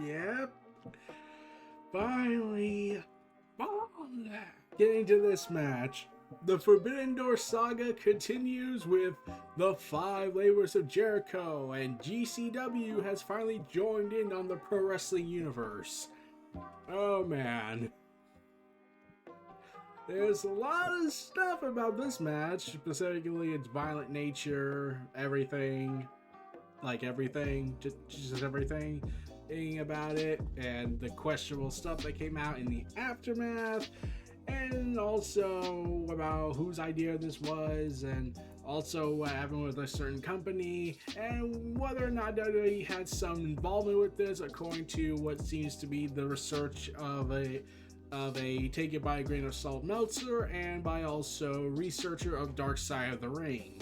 Yep. Finally, getting to this match. The Forbidden Door saga continues with the 5 Labors of Jericho, and GCW has finally joined in on the pro wrestling universe. Oh man. There's a lot of stuff about this match, specifically its violent nature, everything, just everything about it, and the questionable stuff that came out in the aftermath, and also about whose idea this was, and also what happened with a certain company, and whether or not WWE had some involvement with this, according to what seems to be the research of a Take It by a Grain of Salt Meltzer, and by also researcher of Dark Side of the Ring,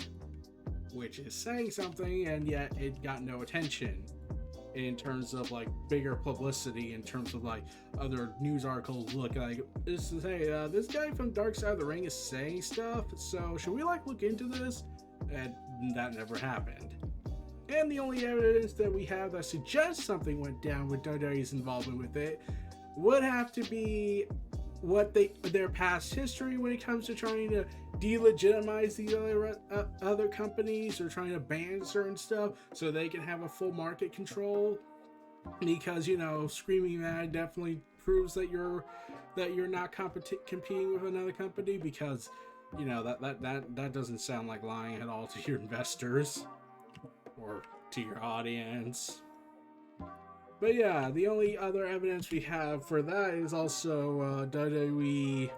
which is saying something, and yet it got no attention in terms of like bigger publicity, in terms of like other news articles. Look, like this is, hey, this guy from Dark Side of the Ring is saying stuff, so should we like look into this? And that never happened. And the only evidence that we have that suggests something went down with WWE's involvement with it would have to be what their past history when it comes to trying to delegitimize these other companies, or trying to ban certain stuff so they can have a full market control. Because screaming that definitely proves that you're not competing with another company, because that doesn't sound like lying at all to your investors or to your audience. But yeah, the only other evidence we have for that is also WWE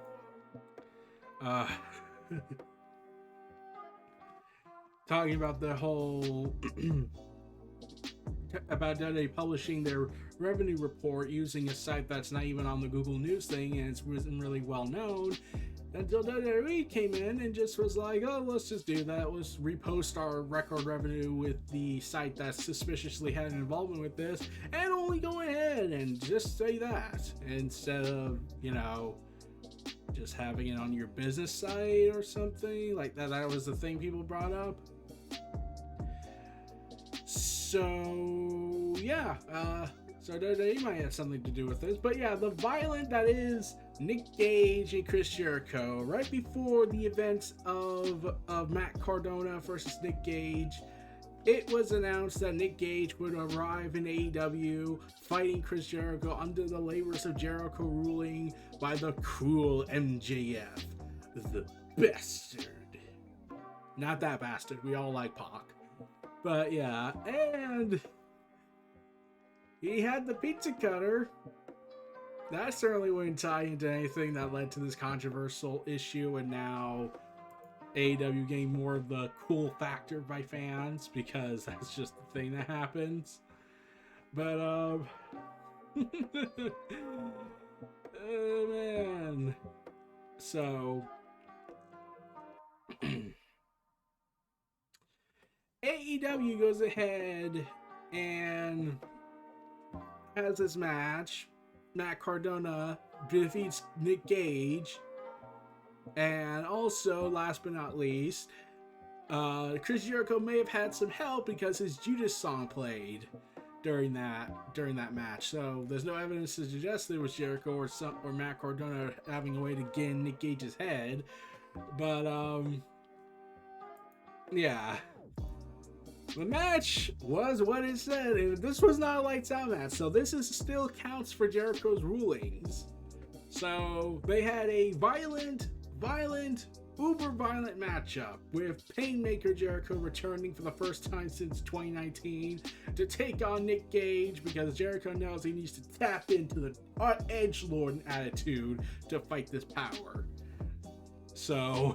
talking about the whole about WWE publishing their revenue report using a site that's not even on the Google News thing, and it wasn't really well known until WWE came in and just was like, oh, let's just do that. Let's repost our record revenue with the site that suspiciously had an involvement with this, and only go ahead and just say that instead of, just having it on your business site or something like that. That was the thing people brought up. So yeah, so they might have something to do with this. But yeah, the violent that is Nick Gage and Chris Jericho, right before the events of Matt Cardona versus Nick Gage, it was announced that Nick Gage would arrive in AEW fighting Chris Jericho under the Labors of Jericho ruling by the cruel MJF, the bastard. Not that bastard, we all like Pac. But yeah, and he had the pizza cutter. That certainly wouldn't tie into anything that led to this controversial issue, and now AEW gained more of the cool factor by fans, because that's just the thing that happens. But oh man. So AEW goes ahead and has this match. Matt Cardona defeats Nick Gage. And also, last but not least, Chris Jericho may have had some help because his Judas song played during that match. So there's no evidence to suggest it was Jericho or Matt Cardona having a way to get in Nick Gage's head. But yeah. The match was what it said, and this was not a lights out match, so this is still counts for Jericho's rulings. So they had a violent, uber violent matchup with Painmaker Jericho returning for the first time since 2019 to take on Nick Gage, because Jericho knows he needs to tap into the edgelord attitude to fight this power. So,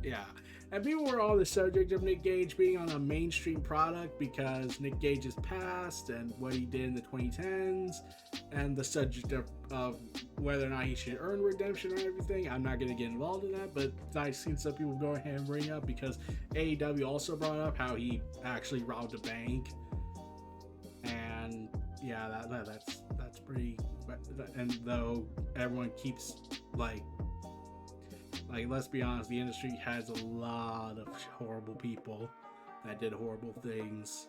yeah. And people were on the subject of Nick Gage being on a mainstream product because Nick Gage's past and what he did in the 2010s, and the subject of whether or not he should earn redemption or everything. I'm not going to get involved in that, but I've seen some people go ahead and bring up, because AEW also brought up how he actually robbed a bank. And yeah, that's pretty. And though everyone keeps like, let's be honest, the industry has a lot of horrible people that did horrible things.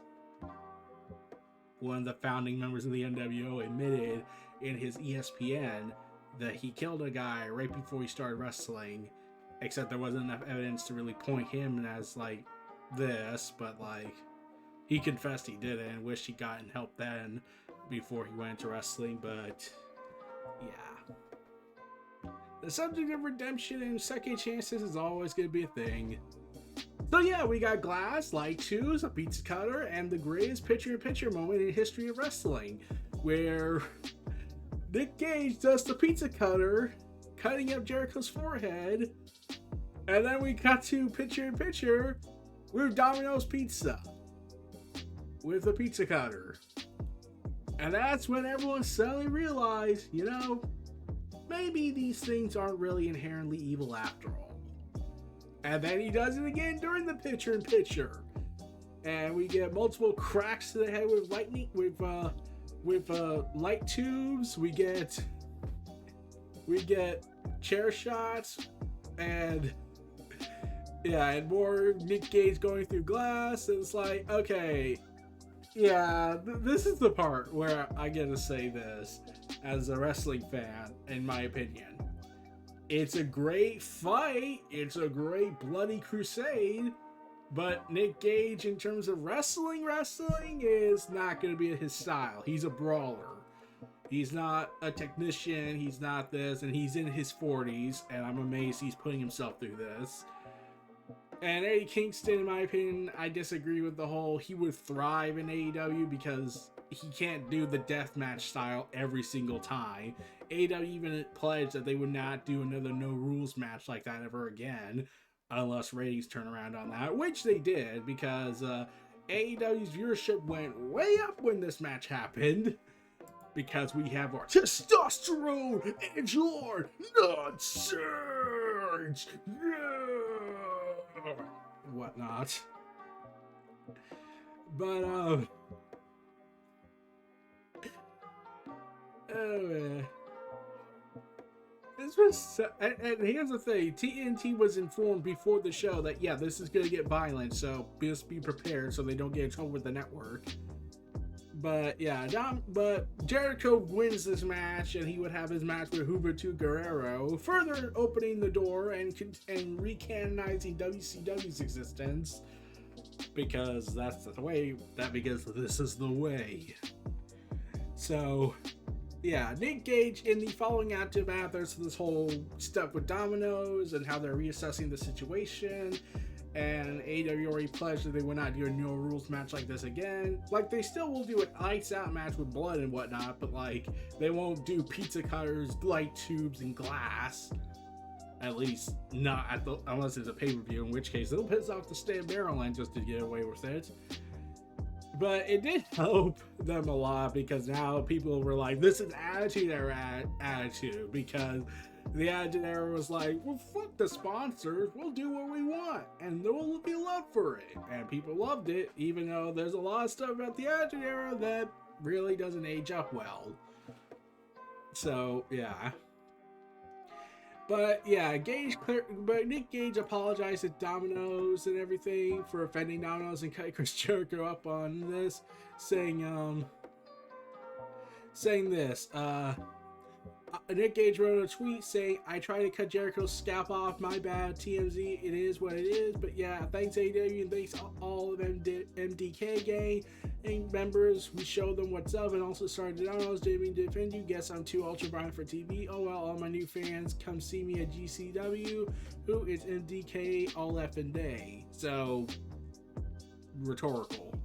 one of the founding members of the NWO, admitted in his ESPN that he killed a guy right before he started wrestling, except there wasn't enough evidence to really point him as like this, but like he confessed he did it and wished he'd gotten help then before he went into wrestling. But yeah, the subject of redemption and second chances is always going to be a thing. So yeah, we got glass, light tubes, a pizza cutter, and the greatest picture-in-picture moment in the history of wrestling, where Nick Gage does the pizza cutter, cutting up Jericho's forehead, and then we cut to picture-in-picture with Domino's Pizza with the pizza cutter. And that's when everyone suddenly realized, you know, maybe these things aren't really inherently evil after all. And then he does it again during the picture-in-picture. And we get multiple cracks to the head with lightning, with light tubes. We get chair shots, and yeah, and more Nick Gage going through glass. And it's like, okay, yeah, this is the part where I get to say this as a wrestling fan, in my opinion. It's a great fight. It's a great bloody crusade. But Nick Gage, in terms of wrestling is not going to be his style. He's a brawler. He's not a technician. He's not this. And he's in his 40s. And I'm amazed he's putting himself through this. And Eddie Kingston, in my opinion, I disagree with the whole he would thrive in AEW because he can't do the deathmatch style every single time. AEW even pledged that they would not do another no rules match like that ever again unless ratings turn around on that, which they did because AEW's viewership went way up when this match happened because we have our testosterone edge lord nonsense, whatnot. But oh man. This was so, and here's the thing, TNT was informed before the show that yeah, this is gonna get violent, so just be prepared so they don't get in trouble with the network. But yeah, but Jericho wins this match, and he would have his match with Humberto Guerrero, further opening the door and recanonizing WCW's existence, because that's the way. Because this is the way. So. Yeah, Nick Gage in the following aftermath, there's this whole stuff with Domino's and how they're reassessing the situation, and AEW already pledged that they would not do a no rules match like this again. Like, they still will do an lights out match with blood and whatnot, but like, they won't do pizza cutters, light tubes, and glass. At least not at the, unless it's a pay-per-view, in which case they'll piss off the state of Maryland just to get away with it. But it did help them a lot because now people were like, this is Attitude Era attitude, because the Attitude Era was like, well, fuck the sponsors, we'll do what we want, and there will be love for it. And people loved it, even though there's a lot of stuff about the Attitude Era that really doesn't age up well. So, yeah. But yeah, but Nick Gage apologized to Domino's and everything for offending Domino's and cutting Chris Jericho up on this, saying this. Nick Gage wrote a tweet saying, "I tried to cut Jericho's scalp off. My bad. TMZ. It is what it is. But yeah, thanks AEW and thanks all of MDK Gang and members. We showed them what's up and also started Domino's. Didn't mean to defend you. Guess I'm too ultraviolent for TV. Oh well, all my new fans, come see me at GCW. Who is MDK all effing day." So, rhetorical.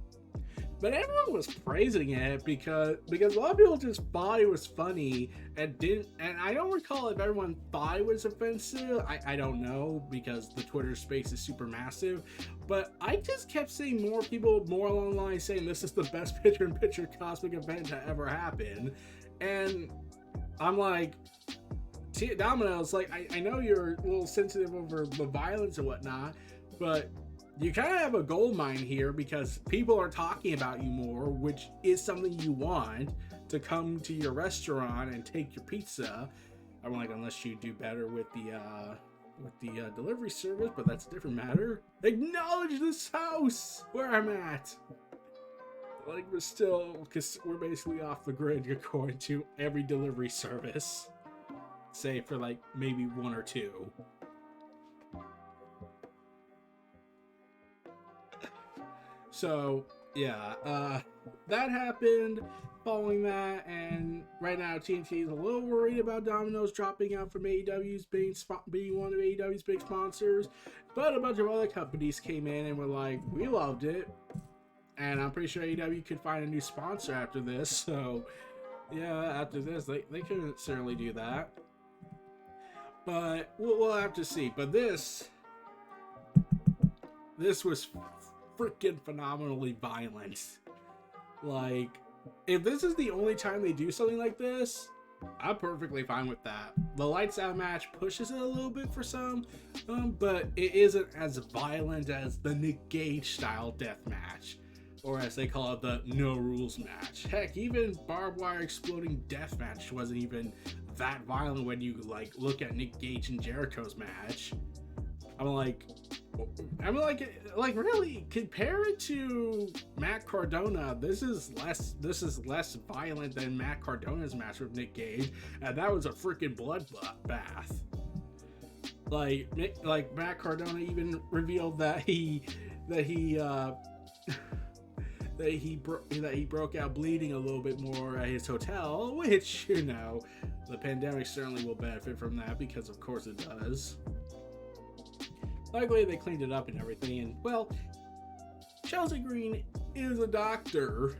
But everyone was praising it because a lot of people just thought it was funny and didn't. And I don't recall if everyone thought it was offensive. I don't know because the Twitter space is super massive. But I just kept seeing more people more along the line saying this is the best picture-in-picture cosmic event to ever happen. And I'm like, Domino's, like, I know you're a little sensitive over the violence and whatnot, but you kind of have a gold mine here because people are talking about you more, which is something you want to come to your restaurant and take your pizza. I'm like, unless you do better with the delivery service, but that's a different matter. Acknowledge this house where I'm at. Like, we're still, because we're basically off the grid according to every delivery service, save for like maybe one or two. So yeah, that happened. Following that, and right now TNT is a little worried about Domino's dropping out from AEW's being one of AEW's big sponsors, but a bunch of other companies came in and were like, we loved it, and I'm pretty sure AEW could find a new sponsor after this. So yeah, after this they couldn't certainly do that, but we'll have to see. But this was freaking phenomenally violent. Like, if this is the only time they do something like this, I'm perfectly fine with that. The lights out match pushes it a little bit for some, but it isn't as violent as the Nick Gage style death match, or as they call it, the no rules match. Heck, even barbed wire exploding death match wasn't even that violent when you like look at Nick Gage and Jericho's match. I'm like really, compare it to Matt Cardona. This is less violent than Matt Cardona's match with Nick Gage, and that was a freaking bloodbath. Like Matt Cardona even revealed that he broke out bleeding a little bit more at his hotel, which, you know, the pandemic certainly will benefit from that, because of course it does. Luckily, they cleaned it up and everything, and, well, Chelsea Green is a doctor.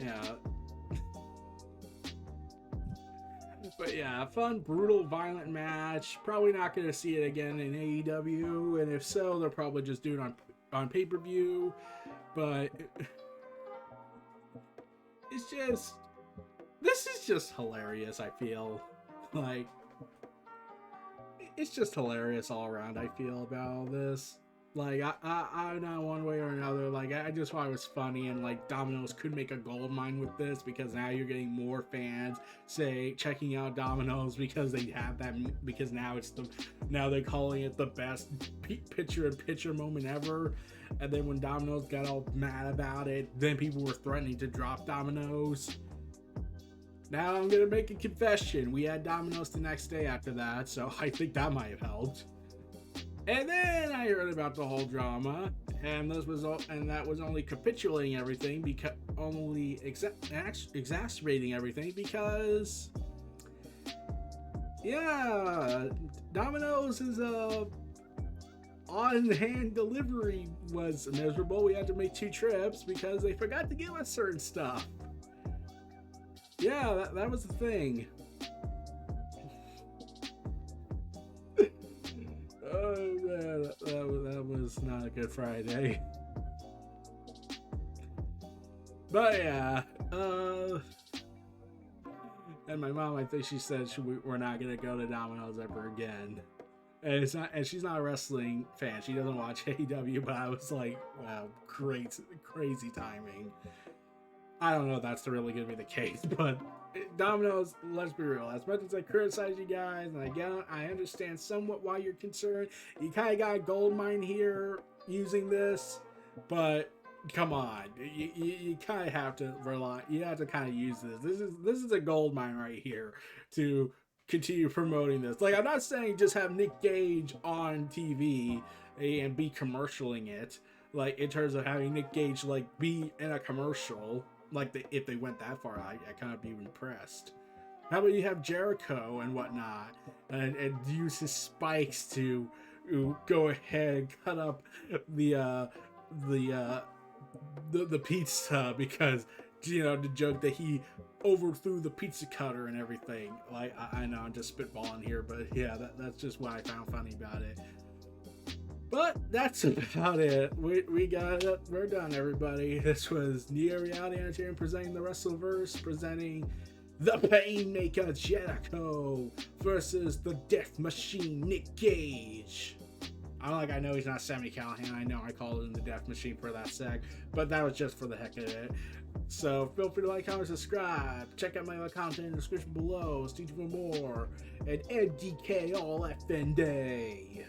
Yeah. But yeah, fun, brutal, violent match. Probably not going to see it again in AEW, and if so, they'll probably just do it on pay-per-view. But it's just, this is just hilarious, I feel. Like, it's just hilarious all around, I feel, about all this. Like, I'm not one way or another. Like, I just thought it was funny, and like Domino's could make a gold mine with this, because now you're getting more fans checking out Domino's because they have that, because now they're calling it the best picture moment ever. And then when Domino's got all mad about it, then people were threatening to drop Domino's. Now I'm gonna make a confession. We had Domino's the next day after that, so I think that might have helped. And then I heard about the whole drama, and that was only capitulating everything, because only exacerbating everything, because yeah, Domino's is on-hand delivery was miserable. We had to make 2 trips because they forgot to give us certain stuff. Yeah, that was the thing. Oh man, that was not a good Friday. But yeah, and my mom, I think she said we're not gonna go to Domino's ever again. And she's not a wrestling fan. She doesn't watch AEW, but I was like, wow, crazy timing. I don't know if that's really going to be the case, but Domino's, let's be real. As much as I criticize you guys, and I understand somewhat why you're concerned, you kind of got a gold mine here using this, but come on, you kind of have to rely. You have to kind of use this. This is a gold mine right here to continue promoting this. Like, I'm not saying just have Nick Gage on TV and be commercialing it. Like, in terms of having Nick Gage like be in a commercial. Like, if they went that far, I kind of be impressed. How about you have Jericho and whatnot, and use his spikes to go ahead and cut up the pizza, because, you know, the joke that he overthrew the pizza cutter and everything. Like, I know I'm just spitballing here, but yeah, that's just what I found funny about it. But that's about it. We got it. We're done, everybody. This was Neo Reality Entertainment presenting the WrestleVerse, presenting the Painmaker Jericho versus the Death Machine Nick Gage. I know he's not Sami Callihan. I know I called him the Death Machine for that sec, but that was just for the heck of it. So feel free to like, comment, subscribe. Check out my other content in the description below. Stay tuned for more. And MDK all F'n Day.